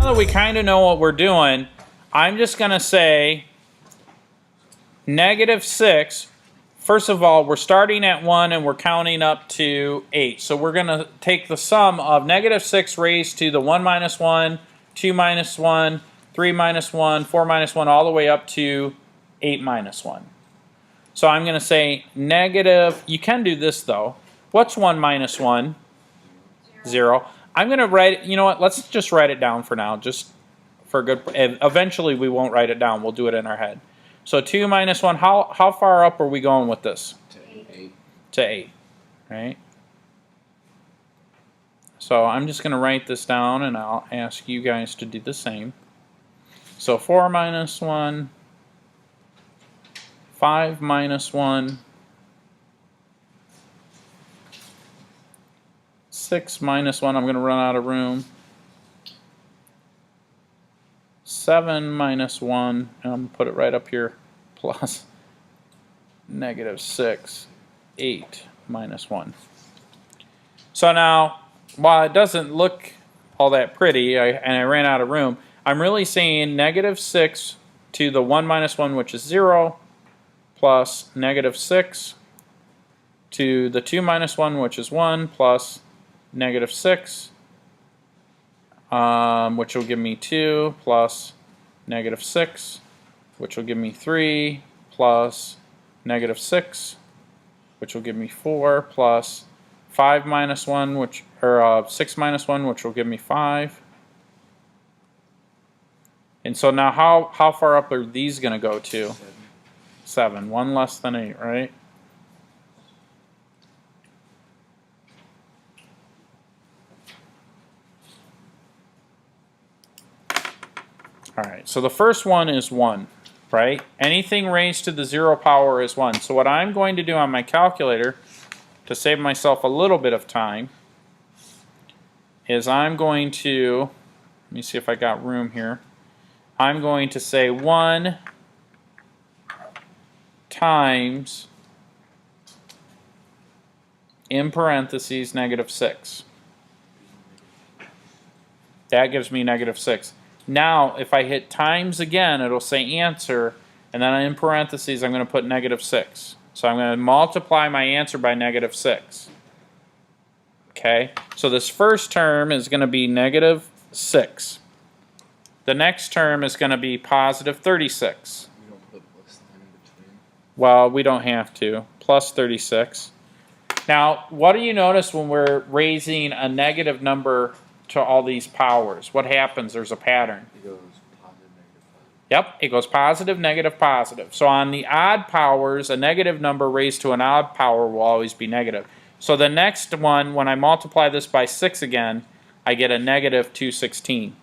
Now that we kind of know what we're doing, I'm just going to say -6. First of all, we're starting at 1 and we're counting up to 8. So we're going to take the sum of -6 raised to the 1 minus 1, 2 minus 1, 3 minus 1, 4 minus 1, all the way up to 8 minus 1. So I'm going to say negative, you can do this though. What's 1 minus 1? 0. I'm going to write, you know what, let's just write it down for now, just for good, and eventually we won't write it down, we'll do it in our head. So 2 minus 1, how far up are we going with this? To 8. To 8, right? So I'm just going to write this down and I'll ask you guys to do the same. So 4 minus 1, 5 minus 1, 6 minus 1, I'm going to run out of room. 7 minus 1, and I'm going to put it right up here, plus -6, 8 minus 1. So now, while it doesn't look all that pretty, and I ran out of room, I'm really saying -6 to the 1 minus 1, which is 0, plus -6 to the 2 minus 1, which is 1, plus -6, which will give me 2, plus -6, which will give me 3, plus -6, which will give me 4, plus 5 minus 1, which, or 6 minus 1, which will give me 5. And so now how far up are these going to go to? 7. 1 less than 8, right? Alright, so the first one is 1, right? Anything raised to the 0 power is 1. So what I'm going to do on my calculator, to save myself a little bit of time, is I'm going to, let me see if I got room here, I'm going to say 1 times, in parentheses, -6. That gives me -6. Now, if I hit times again, it'll say answer, and then in parentheses, I'm going to put -6. So I'm going to multiply my answer by -6. Okay, so this first term is going to be -6. The next term is going to be positive 36. You don't put plus sign in between. Well, we don't have to. Plus 36. Now, what do you notice when we're raising a negative number to all these powers? What happens? There's a pattern. It goes positive, negative, positive. Yep, it goes positive, negative, positive. So on the odd powers, a negative number raised to an odd power will always be negative. So the next one, when I multiply this by 6 again, I get a -216.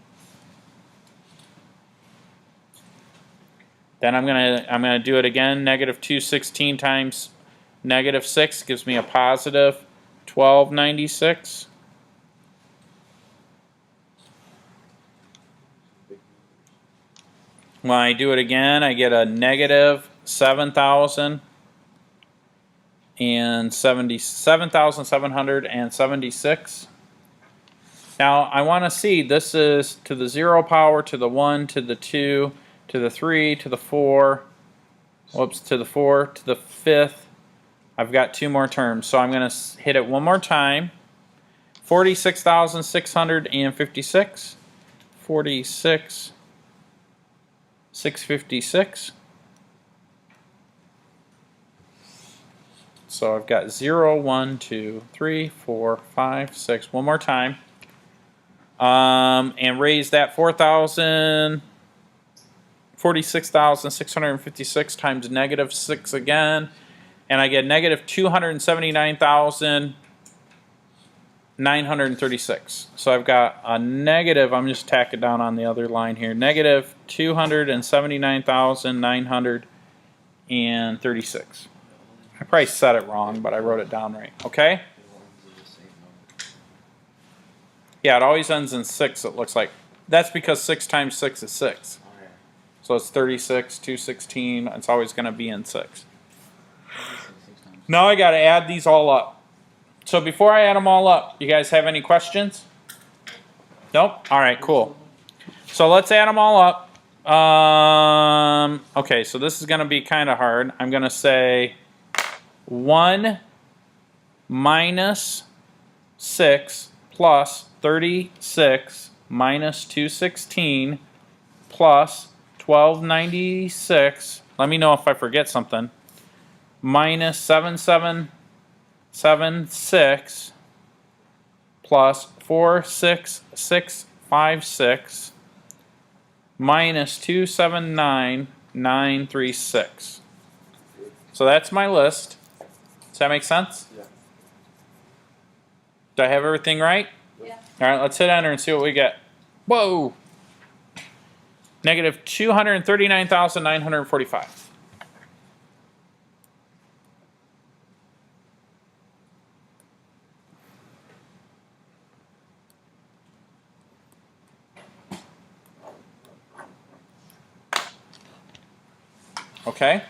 Then I'm gonna do it again. -216 times -6 gives me a positive 1296. When I do it again, I get a -7,776. Now I want to see, this is to the 0 power, to the 1, to the 2, to the 3, to the 4, whoops, to the 4, to the 5th. I've got 2 more terms, so I'm going to hit it one more time. 46,656, 46,656. So I've got 0, 1, 2, 3, 4, 5, 6. One more time. And raise that 46,656 times -6 again. And I get -279,936. So I've got a negative, I'm just tacking it down on the other line here, -279,936. I probably said it wrong, but I wrote it down right. Okay? Yeah, it always ends in 6, it looks like. That's because 6 times 6 is 6. So it's 36, 216, it's always going to be in 6. Now I got to add these all up. So before I add them all up, you guys have any questions? Nope? Alright, cool. So let's add them all up. Okay, so this is going to be kind of hard. I'm going to say 1 minus 6 plus 36 minus 216 plus 1296. Let me know if I forget something. Minus 7776 plus 46656 minus 279936. So that's my list. Does that make sense? Yeah. Do I have everything right? Yeah. All right, let's hit enter and see what we get. Whoa! Negative 239,945. Okay.